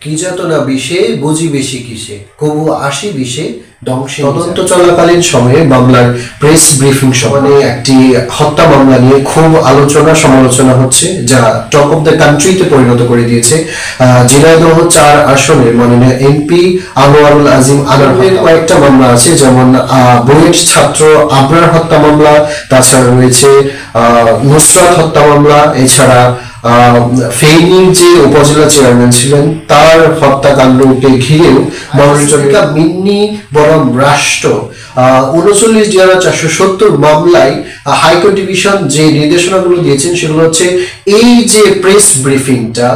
কি যাতনা বিষে বুঝি বেশি কিসে, কবু আসি বিষে ধ্বংসে। তদন্ত চলাকালীন সময়ে মামলার প্রেস ব্রিফিং সময়ে একটি হত্যা মামলা নিয়ে খুব আলোচনা সমালোচনা হচ্ছে, যা টক অফ দ্য কান্ট্রিতে পরিণত করে দিয়েছে ঝিনাইদহ 4 আসনের মাননীয় এমপি আনোয়ারুল আজিম আনারের কয়েকটা মামলা আছে, যেমন বুয়েট ছাত্র আবরার হত্যা মামলা, তাছাড়া রয়েছে নুসরাত হত্যা মামলা, এছাড়া ফেনীর যে উপজেলা চেয়ারম্যান ছিলেন তার হত্যাকাণ্ডকে ঘিরেও মনোনীত মিন্নি বনাম রাষ্ট্র 39,470 মামলায় হাইকোর্ট ডিভিশন যে নির্দেশনাগুলো দিয়েছেন সেগুলো হচ্ছে এই যে প্রেস ব্রিফিংটা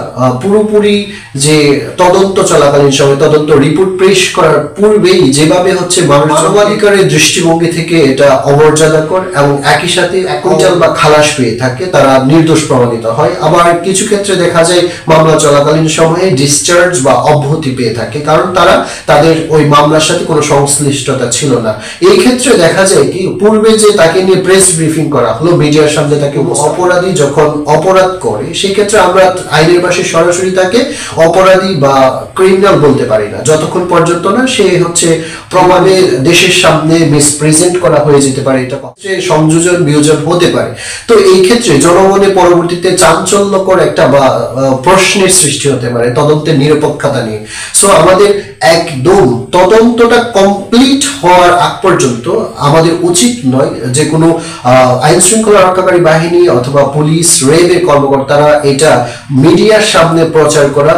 পুরোপুরি যে তদন্ত চলাকালীন সময় তদন্ত রিপোর্ট পেশ করার পূর্বেই যেভাবে হচ্ছে মানবাধিকারের দৃষ্টিভঙ্গি থেকে এটা অমর্যাদাকর এবং একই সাথে কুইন্টাল বা খালাস পেয়ে থাকে, তারা নির্দোষ প্রমাণিত হয়। আবার কিছু ক্ষেত্রে দেখা যায় মামলা চলাকালীন সময়ে ডিসচার্জ বা অব্যাহতি পেয়ে থাকে, কারণ তারা তাদের ওই মামলার সাথে কোনো সংশ্লিষ্টতা ছিল না। এই ক্ষেত্রে দেখা যায় কি পূর্বে যে তাকে নিয়ে প্রেস ব্রিফিং করা হলো মিডিয়ার সামনে, তাকে অপরাধী যখন অপরাধ করে সেক্ষেত্রে আমরা আইনের ভাষায় সরাসরি তাকে অপরাধী বা ক্রিমিনাল বলতে পারি না যতক্ষণ পর্যন্ত না সে হচ্ছে প্রমাণে দেশের সামনে মিসপ্রেজেন্ট করা হয়ে যেতে পারে, এটা সংযোজন বিয়োজন হতে পারে। তো এই ক্ষেত্রে জনমনে পরবর্তীতে চাঞ্চল্যকর একটা বা প্রশ্নের সৃষ্টি হতে পারে তদন্তের নিরপেক্ষতা নিয়ে। সো আমাদের একদম তদন্তটা কমপ্লিট হওয়ার আগ পর্যন্ত আমাদের উচিত নয় যে কোনো আইন শৃঙ্খলা রক্ষাকারী বাহিনী অথবা পুলিশ র্যাবের কর্মকর্তারা এটা মিডিয়ার সামনে প্রচার করা।